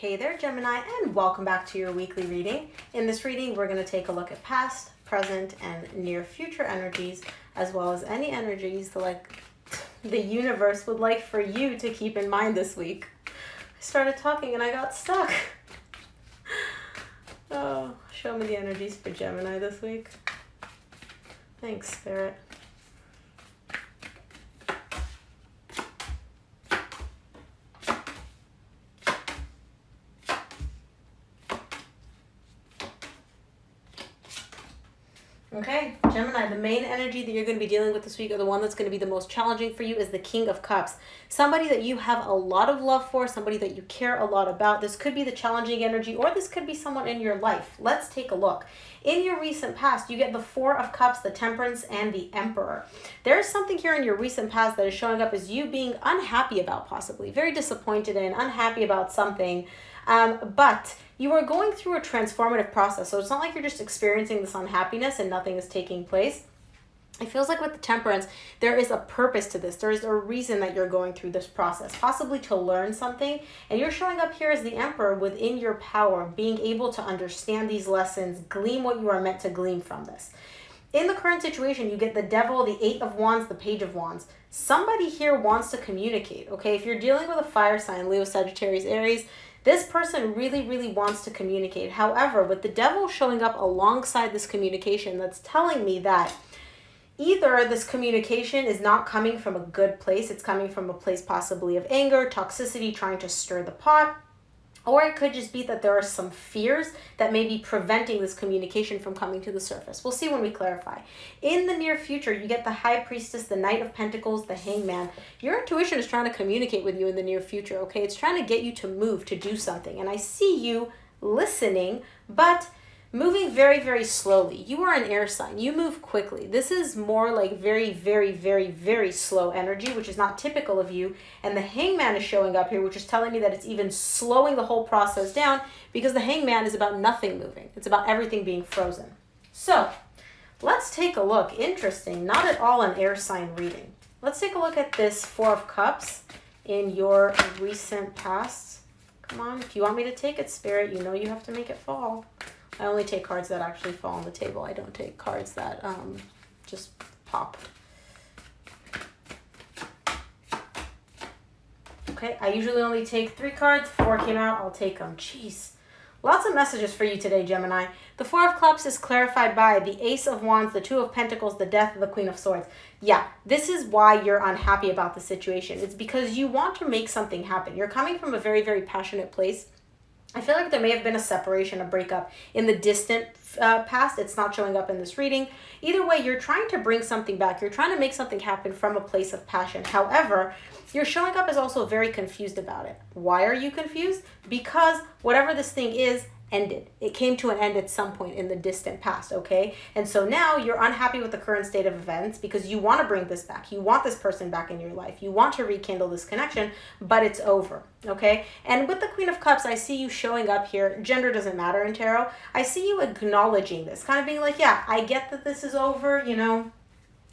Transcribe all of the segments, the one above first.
Hey there, Gemini, and welcome back to your weekly reading. In this reading, we're going to take a look at past, present, and near future energies, as well as any energies that, the universe would like for you to keep in mind this week. I started talking and I got stuck. Oh, show me the energies for Gemini this week. Thanks, Spirit. Okay, Gemini, the main energy that you're going to be dealing with this week, or the one that's going to be the most challenging for you, is the King of Cups. Somebody that you have a lot of love for, somebody that you care a lot about. This could be the challenging energy, or this could be someone in your life. Let's take a look. In your recent past, you get the Four of Cups, the Temperance, and the Emperor. There is something here in your recent past that is showing up as you being unhappy about, possibly. Very disappointed and unhappy about something. But you are going through a transformative process. So it's not like you're just experiencing this unhappiness and nothing is taking place. It feels like with the Temperance, there is a purpose to this. There is a reason that you're going through this process, possibly to learn something. And you're showing up here as the Emperor within your power, being able to understand these lessons, glean what you are meant to glean from this. In the current situation, you get the Devil, the Eight of Wands, the Page of Wands. Somebody here wants to communicate, okay? If you're dealing with a fire sign, Leo, Sagittarius, Aries, this person really, really wants to communicate. However, with the Devil showing up alongside this communication, that's telling me that either this communication is not coming from a good place, it's coming from a place possibly of anger, toxicity, trying to stir the pot, or it could just be that there are some fears that may be preventing this communication from coming to the surface. We'll see when we clarify. In the near future, you get the High Priestess, the Knight of Pentacles, the Hangman. Your intuition is trying to communicate with you in the near future, okay? It's trying to get you to move, to do something. And I see you listening, but moving very, very slowly. You are an air sign. You move quickly. This is more like very, very, very, very slow energy, which is not typical of you. And the Hangman is showing up here, which is telling me that it's even slowing the whole process down, because the Hangman is about nothing moving. It's about everything being frozen. So let's take a look. Interesting. Not at all an air sign reading. Let's take a look at this Four of Cups in your recent past. Come on. If you want me to take it, Spirit, you know you have to make it fall. I only take cards that actually fall on the table. I don't take cards that just pop. Okay, I usually only take 3 cards. 4 came out, I'll take them. Jeez. Lots of messages for you today, Gemini. The Four of Cups is clarified by the Ace of Wands, the Two of Pentacles, the Death, and the Queen of Swords. Yeah, this is why you're unhappy about the situation. It's because you want to make something happen. You're coming from a very, very passionate place. I feel like there may have been a separation, a breakup in the distant past. It's not showing up in this reading. Either way, you're trying to bring something back. You're trying to make something happen from a place of passion. However, you're showing up as also very confused about it. Why are you confused? Because whatever this thing is ended. It came to an end at some point in the distant past, okay? And so now you're unhappy with the current state of events because you want to bring this back. You want this person back in your life. You want to rekindle this connection, but it's over, okay? And with the Queen of Cups, I see you showing up here. Gender doesn't matter in tarot. I see you acknowledging this, kind of being like, yeah, I get that this is over, you know?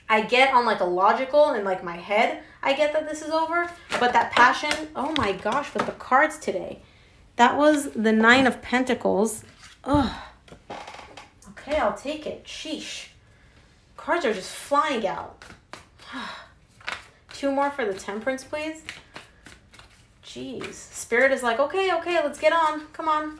I get on like a logical and like my head, I get that this is over, but that passion, oh my gosh, with the cards today. That was the Nine of Pentacles. Ugh. Okay, I'll take it. Sheesh. Cards are just flying out. 2 more for the Temperance, please. Jeez. Spirit is like, okay, let's get on. Come on.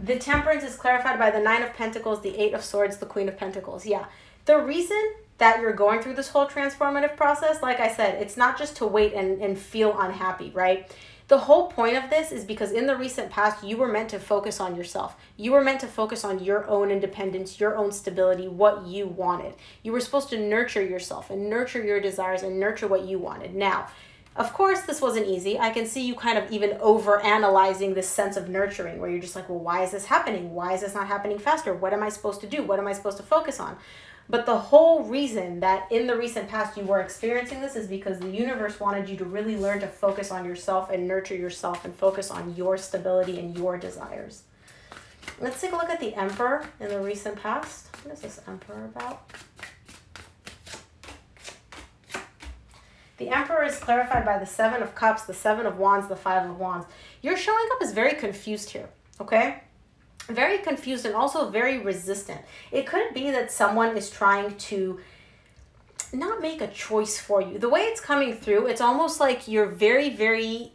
The Temperance is clarified by the Nine of Pentacles, the Eight of Swords, the Queen of Pentacles. Yeah. The reason that you're going through this whole transformative process, like I said, it's not just to wait and feel unhappy, right? The whole point of this is because in the recent past, you were meant to focus on yourself. You were meant to focus on your own independence, your own stability, what you wanted. You were supposed to nurture yourself and nurture your desires and nurture what you wanted. Now, of course, this wasn't easy. I can see you kind of even over-analyzing this sense of nurturing where you're just like, well, why is this happening? Why is this not happening faster? What am I supposed to do? What am I supposed to focus on? But the whole reason that in the recent past you were experiencing this is because the universe wanted you to really learn to focus on yourself and nurture yourself and focus on your stability and your desires. Let's take a look at the Emperor in the recent past. What is this Emperor about? The Emperor is clarified by the Seven of Cups, the Seven of Wands, the Five of Wands. You're showing up as very confused here, okay? Very confused and also very resistant. It could be that someone is trying to not make a choice for you. The way it's coming through, it's almost like you're very, very,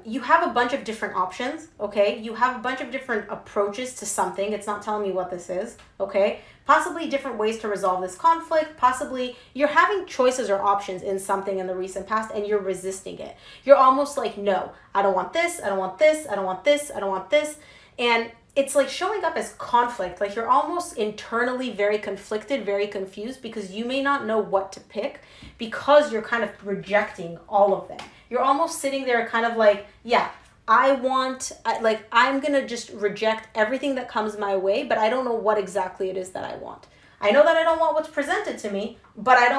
you have a bunch of different options, okay? You have a bunch of different approaches to something. It's not telling me what this is, okay? Possibly different ways to resolve this conflict. Possibly you're having choices or options in something in the recent past and you're resisting it. You're almost like, no, I don't want this, I don't want this, I don't want this, I don't want this. And it's like showing up as conflict, like you're almost internally very conflicted, very confused, because you may not know what to pick because you're kind of rejecting all of them. You're almost sitting there kind of like, yeah, I'm going to just reject everything that comes my way, but I don't know what exactly it is that I want. I know that I don't want what's presented to me, but I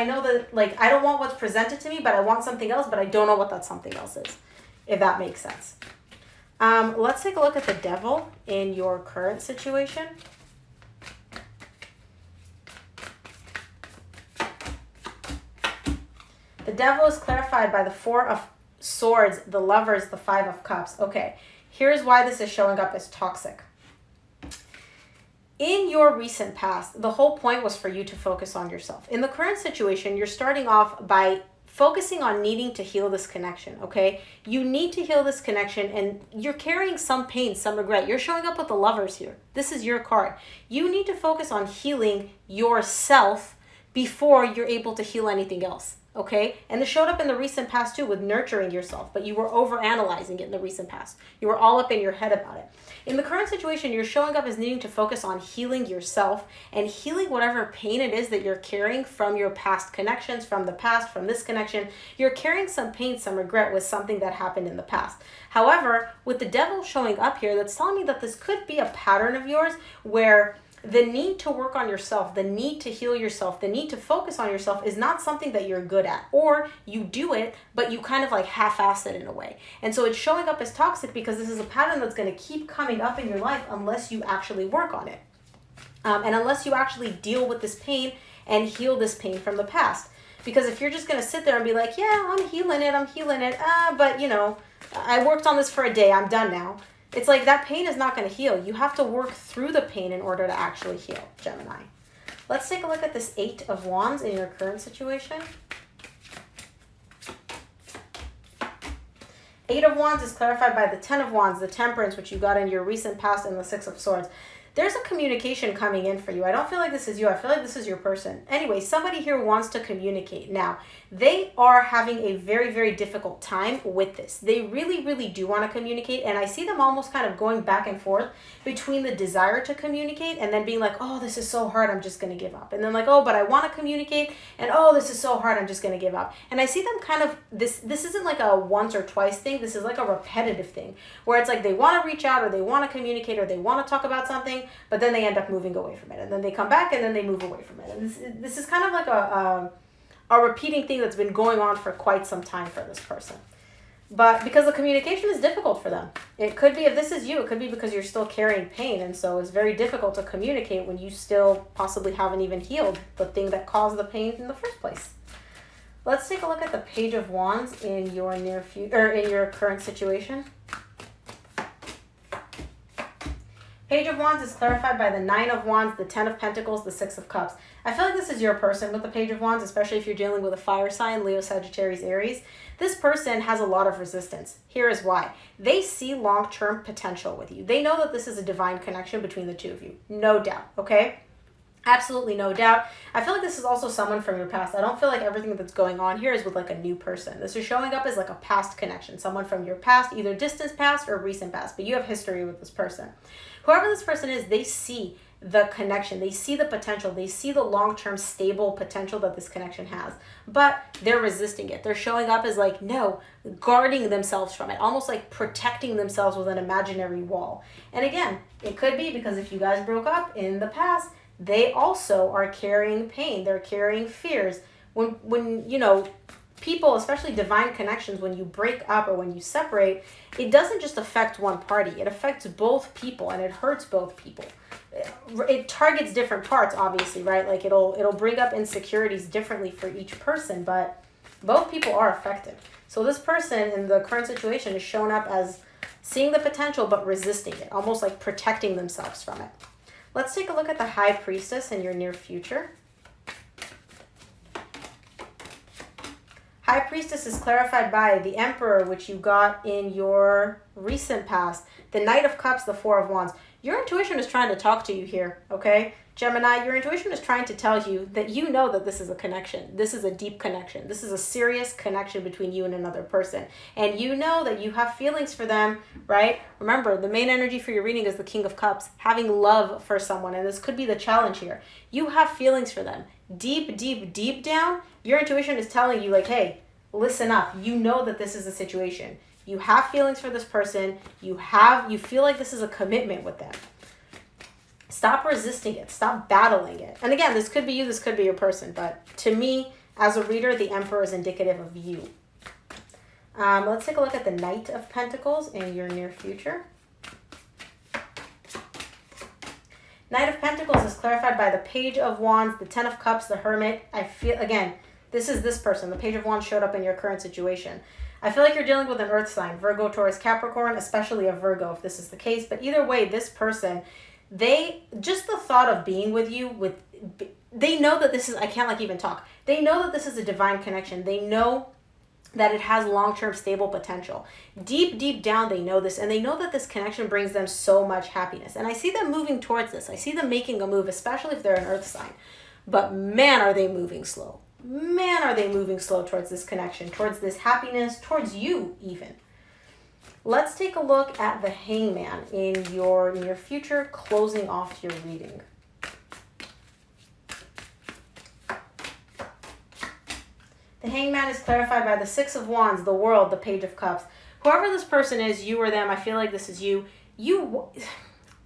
know that like, I don't want what's presented to me, but I want something else, but I don't know what that something else is, if that makes sense. Let's take a look at the Devil in your current situation. The Devil is clarified by the Four of Swords, the Lovers, the Five of Cups. Okay, here's why this is showing up as toxic. In your recent past, the whole point was for you to focus on yourself. In the current situation, you're starting off by focusing on needing to heal this connection, okay? You need to heal this connection and you're carrying some pain, some regret. You're showing up with the Lovers here. This is your card. You need to focus on healing yourself before you're able to heal anything else, okay? And this showed up in the recent past too with nurturing yourself, but you were overanalyzing it in the recent past. You were all up in your head about it. In the current situation, you're showing up as needing to focus on healing yourself and healing whatever pain it is that you're carrying from your past connections, from the past, from this connection. You're carrying some pain, some regret with something that happened in the past. However, with the Devil showing up here, that's telling me that this could be a pattern of yours where the need to work on yourself, the need to heal yourself, the need to focus on yourself is not something that you're good at. Or you do it, but you kind of like half-ass it in a way. And so it's showing up as toxic because this is a pattern that's going to keep coming up in your life unless you actually work on it. And unless you actually deal with this pain and heal this pain from the past. Because if you're just going to sit there and be like, yeah, I'm healing it, but you know, I worked on this for a day, I'm done now. It's like that pain is not going to heal. You have to work through the pain in order to actually heal, Gemini. Let's take a look at this Eight of Wands in your current situation. Eight of Wands is clarified by the Ten of Wands, the Temperance, which you got in your recent past, and the Six of Swords. There's a communication coming in for you. I don't feel like this is you. I feel like this is your person. Anyway, somebody here wants to communicate. Now, they are having a very, very difficult time with this. They really, really do want to communicate. And I see them almost kind of going back and forth between the desire to communicate and then being like, oh, this is so hard, I'm just going to give up. And then like, oh, but I want to communicate. And oh, this is so hard, I'm just going to give up. And I see them kind of, this isn't like a once or twice thing. This is like a repetitive thing where it's like they want to reach out or they want to communicate or they want to talk about something, but then they end up moving away from it. And then they come back and then they move away from it. And this is kind of like a repeating thing that's been going on for quite some time for this person. But because the communication is difficult for them. It could be, if this is you, it could be because you're still carrying pain. And so it's very difficult to communicate when you still possibly haven't even healed the thing that caused the pain in the first place. Let's take a look at the Page of Wands in your near future, or in your current situation. Page of Wands is clarified by the Nine of Wands, the Ten of Pentacles, the Six of Cups. I feel like this is your person with the Page of Wands, especially if you're dealing with a fire sign, Leo, Sagittarius, Aries. This person has a lot of resistance. Here is why. They see long-term potential with you. They know that this is a divine connection between the two of you. No doubt, okay? Absolutely no doubt. I feel like this is also someone from your past. I don't feel like everything that's going on here is with like a new person. This is showing up as like a past connection. Someone from your past, either distant past or recent past, but you have history with this person. Whoever this person is, they see the connection. They see the potential. They see the long-term stable potential that this connection has, but they're resisting it. They're showing up as like, no, guarding themselves from it, almost like protecting themselves with an imaginary wall. And again, it could be because if you guys broke up in the past, they also are carrying pain. They're carrying fears. When you know, people, especially divine connections, when you break up or when you separate, it doesn't just affect one party. It affects both people and it hurts both people. It targets different parts, obviously, right? Like it'll bring up insecurities differently for each person, but Both people are affected. So this person in the current situation is shown up as seeing the potential but resisting it, almost like protecting themselves from it. Let's take a look at the High Priestess in your near future. High Priestess is clarified by the Emperor, which you got in your recent past, the Knight of Cups, the Four of Wands. Your intuition is trying to talk to you here, okay? Gemini, your intuition is trying to tell you that you know that this is a connection. This is a deep connection. This is a serious connection between you and another person. And you know that you have feelings for them, right? Remember, the main energy for your reading is the King of Cups, having love for someone. And this could be the challenge here. You have feelings for them. Deep, deep, deep down, your intuition is telling you like, hey, listen up. You know that this is a situation. You have feelings for this person. You feel like this is a commitment with them. Stop resisting it. Stop battling it. And again, this could be you, this could be your person. But to me, as a reader, the Emperor is indicative of you. Let's take a look at the Knight of Pentacles in your near future. Knight of Pentacles is clarified by the Page of Wands, the Ten of Cups, the Hermit. I feel, again, this is this person. The Page of Wands showed up in your current situation. I feel like you're dealing with an earth sign, Virgo, Taurus, Capricorn, especially a Virgo if this is the case. But either way, this person, just the thought of being with you, they know that this is, I can't like even talk. They know that this is a divine connection. They know that it has long-term stable potential. Deep, deep down, they know this, and they know that this connection brings them so much happiness. And I see them moving towards this. I see them making a move, especially if they're an earth sign. But man, are they moving slow. Man, are they moving slow towards this connection, towards this happiness, towards you even. Let's take a look at the Hangman in your near future, closing off your reading. The Hangman is clarified by the Six of Wands, the World, the Page of Cups. Whoever this person is, you or them, I feel like this is you.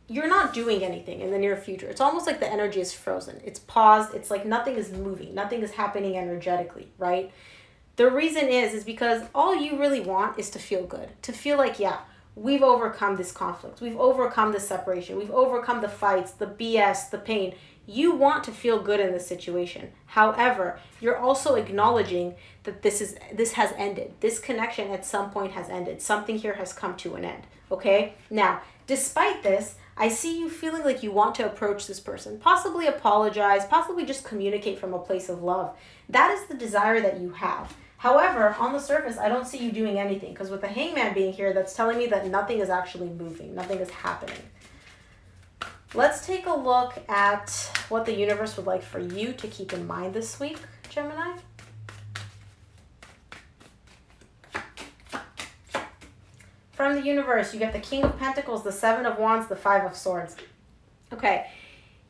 You're not doing anything in the near future. It's almost like the energy is frozen. It's paused. It's like nothing is moving. Nothing is happening energetically, right? The reason is because all you really want is to feel good. To feel like, yeah, we've overcome this conflict. We've overcome this separation. We've overcome the fights, the BS, the pain. You want to feel good in this situation. However, you're also acknowledging that this has ended. This connection at some point has ended. Something here has come to an end, okay? Now, despite this, I see you feeling like you want to approach this person, possibly apologize, possibly just communicate from a place of love. That is the desire that you have. However, on the surface, I don't see you doing anything, because with the Hangman being here, that's telling me that nothing is actually moving. Nothing is happening. Let's take a look at what the universe would like for you to keep in mind this week, Gemini. From the universe, you get the King of Pentacles, the Seven of Wands, the Five of Swords. Okay,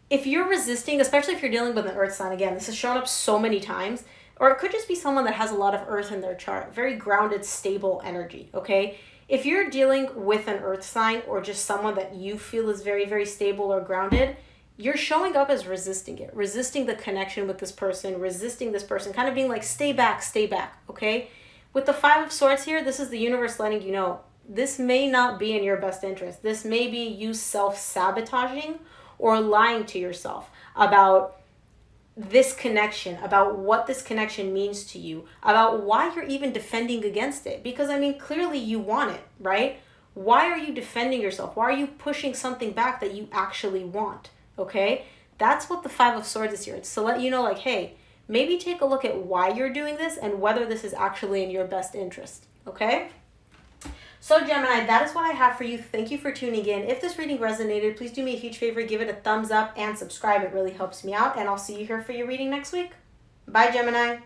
if you're resisting, especially if you're dealing with an earth sign, again, this has shown up so many times, or it could just be someone that has a lot of earth in their chart, very grounded, stable energy, okay? If you're dealing with an earth sign or just someone that you feel is very, very stable or grounded, you're showing up as resisting it, resisting the connection with this person, resisting this person, kind of being like, stay back, okay? With the Five of Swords here, this is the universe letting you know, this may not be in your best interest. This may be you self-sabotaging or lying to yourself about this connection, about what this connection means to you, about why you're even defending against it. Because, I mean, clearly you want it, right? Why are you defending yourself? Why are you pushing something back that you actually want, okay? That's what the Five of Swords is here. It's to let you know, like, hey, maybe take a look at why you're doing this and whether this is actually in your best interest, okay? So Gemini, that is what I have for you. Thank you for tuning in. If this reading resonated, please do me a huge favor. Give it a thumbs up and subscribe. It really helps me out. And I'll see you here for your reading next week. Bye, Gemini.